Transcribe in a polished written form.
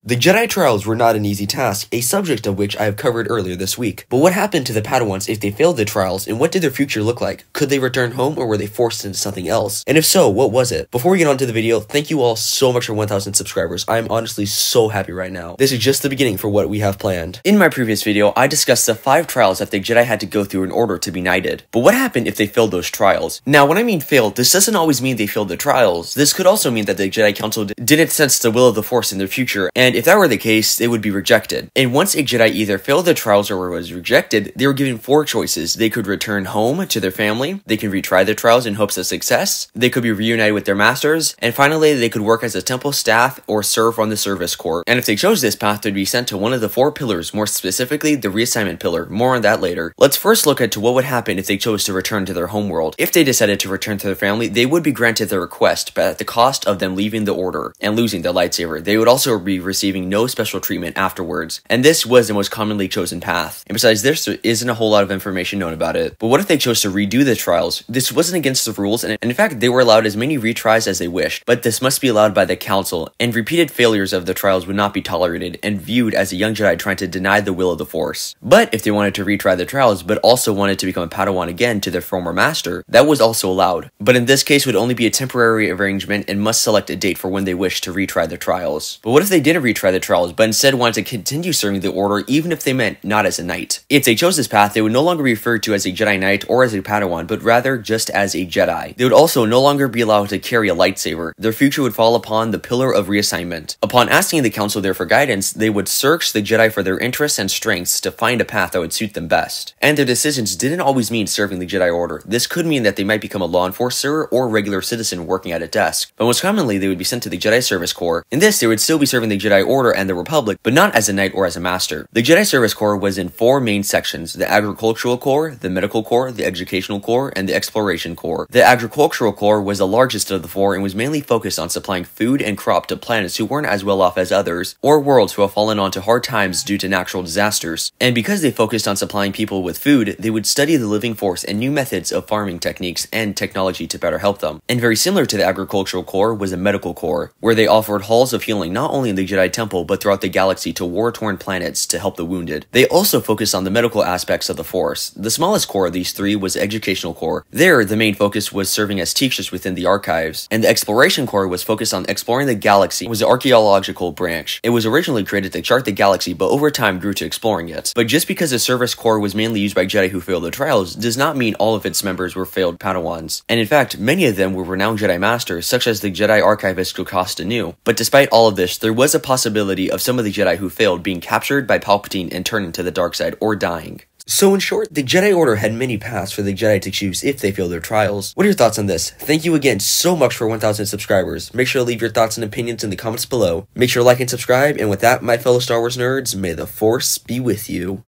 The Jedi trials were not an easy task, a subject of which I have covered earlier this week. But what happened to the Padawans if they failed the trials, and what did their future look like? Could they return home, or were they forced into something else? And if so, what was it? Before we get on to the video, thank you all so much for 1,000 subscribers. I am honestly so happy right now. This is just the beginning for what we have planned. In my previous video, I discussed the 5 trials that the Jedi had to go through in order to be knighted. But what happened if they failed those trials? Now, when I mean failed, this doesn't always mean they failed the trials. This could also mean that the Jedi Council didn't sense the will of the Force in their future, and if that were the case, they would be rejected. And once a Jedi either failed the trials or was rejected, they were given 4 choices. They could return home to their family, they can retry the trials in hopes of success, they could be reunited with their masters, and finally, they could work as a temple staff or serve on the service corps. And if they chose this path, they'd be sent to one of the 4 pillars, more specifically, the reassignment pillar. More on that later. Let's first look at what would happen if they chose to return to their homeworld. If they decided to return to their family, they would be granted their request, but at the cost of them leaving the order and losing their lightsaber. They would also be receiving no special treatment afterwards, and this was the most commonly chosen path. And besides this, there isn't a whole lot of information known about it. But what if they chose to redo the trials? This wasn't against the rules, and in fact, they were allowed as many retries as they wished, but this must be allowed by the council, and repeated failures of the trials would not be tolerated and viewed as a young Jedi trying to deny the will of the Force. But if they wanted to retry the trials, but also wanted to become a Padawan again to their former master, that was also allowed. But in this case, would only be a temporary arrangement and must select a date for when they wish to retry the trials. But what if they didn't retry the trials, but instead wanted to continue serving the order even if they meant not as a knight? If they chose this path, they would no longer be referred to as a Jedi Knight or as a Padawan, but rather just as a Jedi. They would also no longer be allowed to carry a lightsaber. Their future would fall upon the pillar of reassignment. Upon asking the council there for guidance, they would search the Jedi for their interests and strengths to find a path that would suit them best. And their decisions didn't always mean serving the Jedi Order. This could mean that they might become a law enforcer or regular citizen working at a desk. But most commonly, they would be sent to the Jedi Service Corps. In this, they would still be serving the Jedi Order and the Republic, but not as a knight or as a master. The Jedi Service Corps was in 4 main sections: the Agricultural Corps, the Medical Corps, the Educational Corps, and the Exploration Corps. The Agricultural Corps was the largest of the 4 and was mainly focused on supplying food and crop to planets who weren't as well off as others, or worlds who have fallen onto hard times due to natural disasters. And because they focused on supplying people with food, they would study the living force and new methods of farming techniques and technology to better help them. And very similar to the Agricultural Corps was the Medical Corps, where they offered halls of healing not only in the Jedi Temple but throughout the galaxy to war-torn planets to help the wounded. They also focused on the medical aspects of the Force. The smallest core of these 3 was the Educational Corps. There, the main focus was serving as teachers within the archives, and the Exploration Corps was focused on exploring the galaxy. It was the archaeological branch. It was originally created to chart the galaxy, but over time grew to exploring it. But just because the Service Corps was mainly used by Jedi who failed the trials does not mean all of its members were failed Padawans. And in fact, many of them were renowned Jedi Masters, such as the Jedi Archivist Jocasta Nu. But despite all of this, there was a possibility of some of the Jedi who failed being captured by Palpatine and turning to the dark side or dying. So in short, the Jedi Order had many paths for the Jedi to choose if they failed their trials. What are your thoughts on this? Thank you again so much for 1,000 subscribers. Make sure to leave your thoughts and opinions in the comments below. Make sure to like and subscribe, and with that, my fellow Star Wars nerds, may the Force be with you.